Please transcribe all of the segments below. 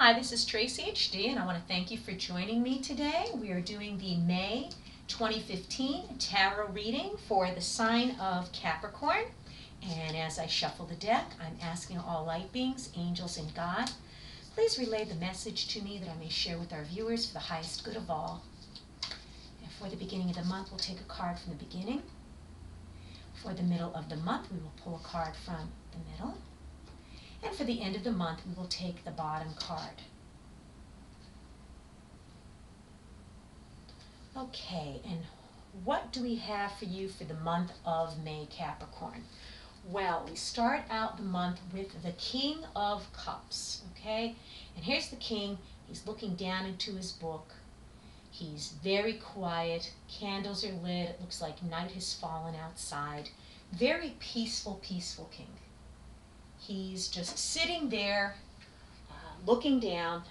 Hi, this is Tracy HD, and I want to thank you for joining me today. We are doing the May 2015 tarot reading for the sign of Capricorn. And as I shuffle the deck, I'm asking all light beings, angels, and God, please relay the message to me that I may share with our viewers for the highest good of all. And for the beginning of the month, we'll take a card from the beginning. For the middle of the month, we will pull a card from the middle. And for the end of the month, we will take the bottom card. Okay, and what do we have for you for the month of May, Capricorn? Well, we start out the month with the King of Cups, okay? And here's the King. He's looking down into his book. He's very quiet. Candles are lit. It looks like night has fallen outside. Very peaceful, peaceful King. He's just sitting there, looking down.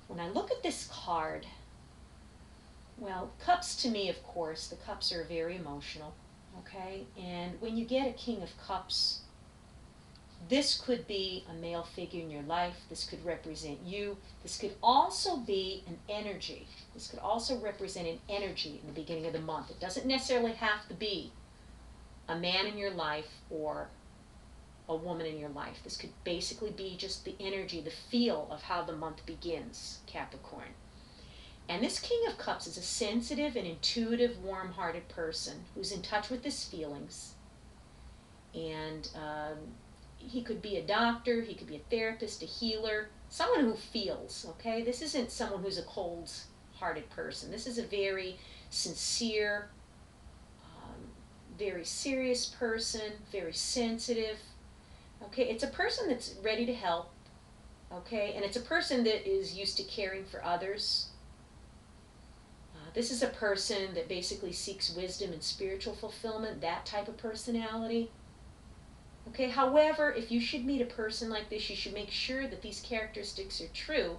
When I look at this card, well, cups to me, of course, the cups are very emotional, okay? And when you get a King of Cups, this could be a male figure in your life. This could represent you. This could also be an energy. This could also represent an energy in the beginning of the month. It doesn't necessarily have to be a man in your life or a woman in your life. This could basically be just the energy, the feel of how the month begins, Capricorn. And this King of Cups is a sensitive and intuitive, warm-hearted person who's in touch with his feelings. And he could be a doctor, he could be a therapist, a healer, someone who feels, okay? This isn't someone who's a cold-hearted person. This is a very sincere, very serious person, very sensitive. Okay, it's a person that's ready to help, okay, and it's a person that is used to caring for others. This is a person that basically seeks wisdom and spiritual fulfillment, that type of personality. Okay, however, if you should meet a person like this, you should make sure that these characteristics are true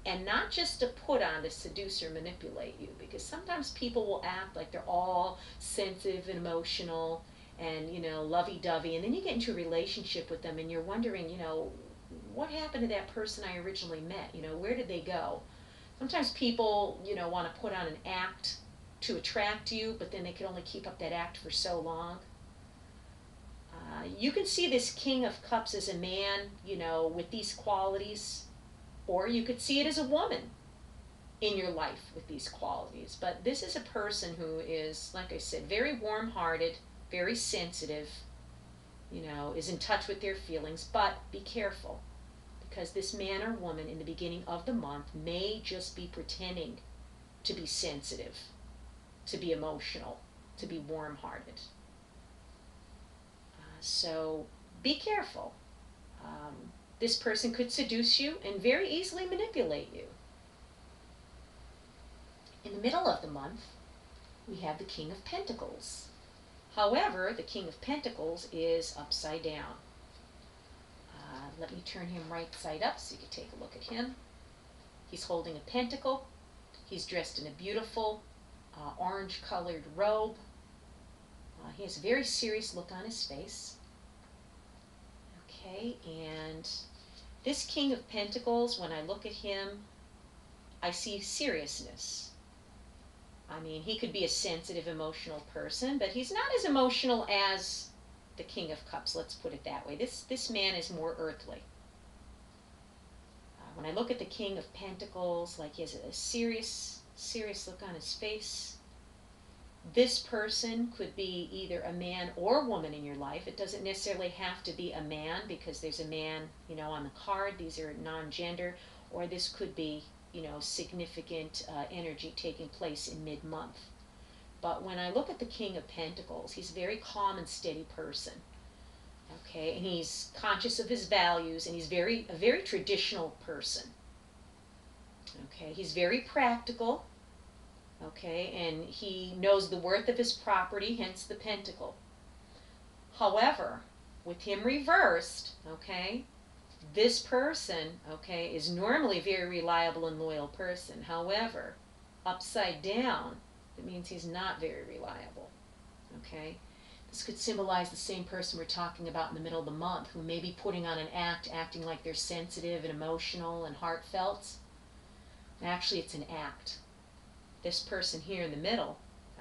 and not just a put on to seduce or manipulate you, because sometimes people will act like they're all sensitive and emotional and, lovey-dovey, and then you get into a relationship with them and you're wondering, what happened to that person I originally met? Where did they go? Sometimes people, want to put on an act to attract you, but then they can only keep up that act for so long. You can see this King of Cups as a man, with these qualities, or you could see it as a woman in your life with these qualities. But this is a person who is, like I said, very warm-hearted, very sensitive, is in touch with their feelings. But be careful, because this man or woman in the beginning of the month may just be pretending to be sensitive, to be emotional, to be warm-hearted. So be careful. This person could seduce you and very easily manipulate you. In the middle of the month, we have the King of Pentacles. However, the King of Pentacles is upside down. Let me turn him right side up so you can take a look at him. He's holding a pentacle. He's dressed in a beautiful orange-colored robe. He has a very serious look on his face. Okay, and this King of Pentacles, when I look at him, I see seriousness. I mean, he could be a sensitive, emotional person, but he's not as emotional as the King of Cups, let's put it that way. This man is more earthly. When I look at the King of Pentacles, like he has a serious look on his face. This person could be either a man or woman in your life. It doesn't necessarily have to be a man, because there's a man, on the card. These are non-gender. Or this could be, significant energy taking place in mid-month. But when I look at the King of Pentacles, he's a very calm and steady person. Okay, and he's conscious of his values, and he's a very traditional person. Okay, he's very practical. Okay, and he knows the worth of his property, hence the pentacle. However, with him reversed, okay, this person, okay, is normally a very reliable and loyal person. However, upside down, it means he's not very reliable. Okay, This could symbolize the same person we're talking about in the middle of the month, who may be putting on an act, acting like they're sensitive and emotional and heartfelt. Actually, it's an act. This person here in the middle,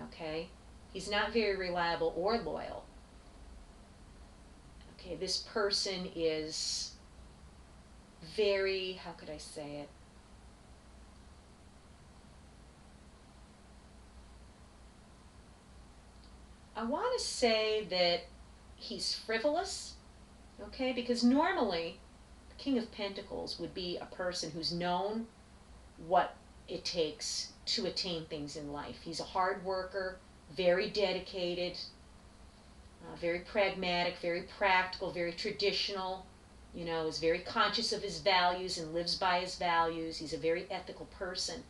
okay, he's not very reliable or loyal. Okay, this person is very, how could I say it? I want to say that he's frivolous, okay, because normally the King of Pentacles would be a person who's known what it takes to attain things in life. He's a hard worker, very dedicated, very pragmatic, very practical, very traditional, you know, is very conscious of his values and lives by his values. He's a very ethical person.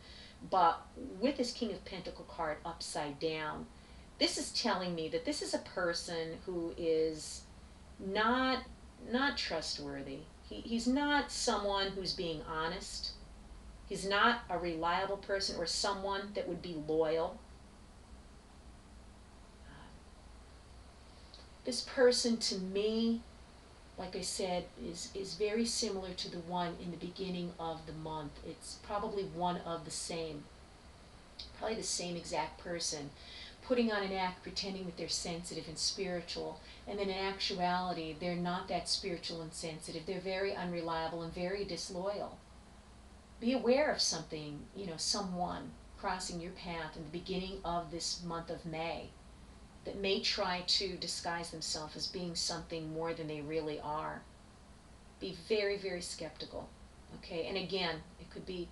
But with his King of Pentacle card upside down, this is telling me that this is a person who is not trustworthy. He's not someone who's being honest. He's not a reliable person or someone that would be loyal. This person, to me, like I said, is very similar to the one in the beginning of the month. It's probably one of the same, probably the same exact person, putting on an act, pretending that they're sensitive and spiritual, and then in actuality, they're not that spiritual and sensitive. They're very unreliable and very disloyal. Be aware of something, you know, someone crossing your path in the beginning of this month of May that may try to disguise themselves as being something more than they really are. Be very, very skeptical, okay? And again, it could be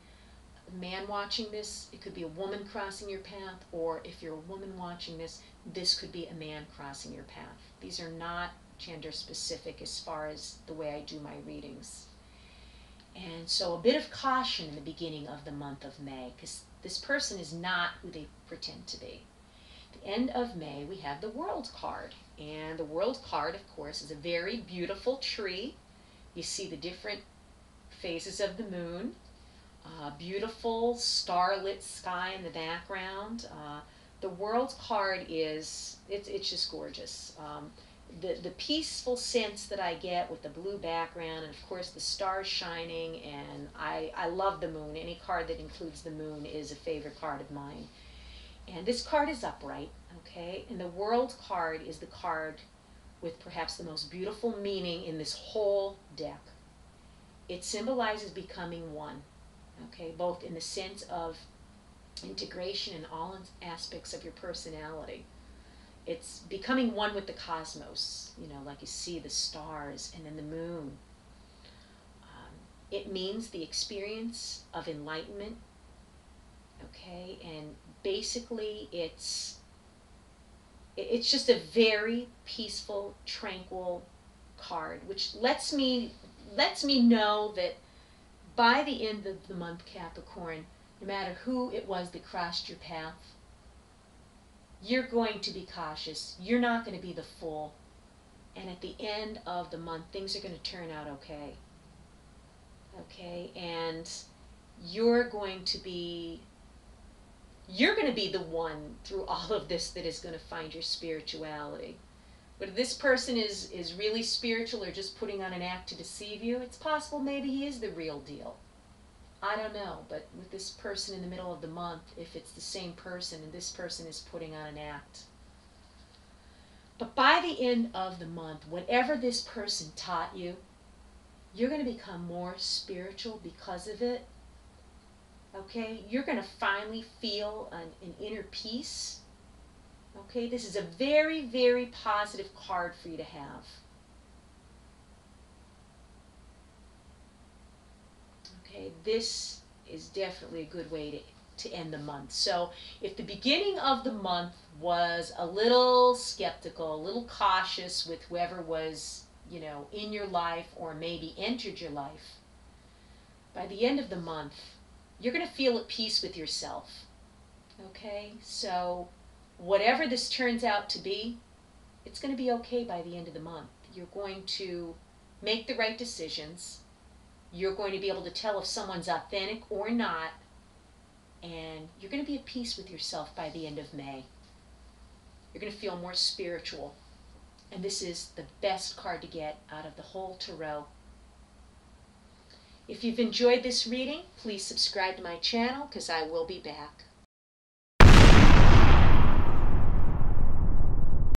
a man watching this, it could be a woman crossing your path, or if you're a woman watching this, this could be a man crossing your path. These are not gender specific as far as the way I do my readings. And so a bit of caution in the beginning of the month of May, because this person is not who they pretend to be. At the end of May, we have the World card. And the World card, of course, is a very beautiful tree. You see the different phases of the moon. Beautiful starlit sky in the background. The World card is, it's just gorgeous. The peaceful sense that I get with the blue background, and of course the stars shining, and I love the moon. Any card that includes the moon is a favorite card of mine. And this card is upright, okay? And the World card is the card with perhaps the most beautiful meaning in this whole deck. It symbolizes becoming one, okay? Both in the sense of integration in all aspects of your personality. It's becoming one with the cosmos, you know, like you see the stars and then the moon. It means the experience of enlightenment, okay? And basically it's just a very peaceful, tranquil card, which lets me know that by the end of the month, Capricorn, no matter who it was that crossed your path, you're going to be cautious. You're not going to be the fool. And at the end of the month, things are going to turn out okay. Okay? And you're going to be the one through all of this that is going to find your spirituality. But if this person is really spiritual or just putting on an act to deceive you, it's possible maybe he is the real deal. I don't know, but with this person in the middle of the month, if it's the same person and this person is putting on an act. But by the end of the month, whatever this person taught you, you're going to become more spiritual because of it. Okay? You're going to finally feel an inner peace. Okay? This is a very, very positive card for you to have. Okay, this is definitely a good way to end the month. So if the beginning of the month was a little skeptical, a little cautious with whoever was, you know, in your life or maybe entered your life, by the end of the month, you're going to feel at peace with yourself. Okay, so whatever this turns out to be, it's going to be okay by the end of the month. You're going to make the right decisions. You're going to be able to tell if someone's authentic or not, and you're going to be at peace with yourself by the end of May. You're going to feel more spiritual. And this is the best card to get out of the whole tarot. If you've enjoyed this reading, please subscribe to my channel because I will be back.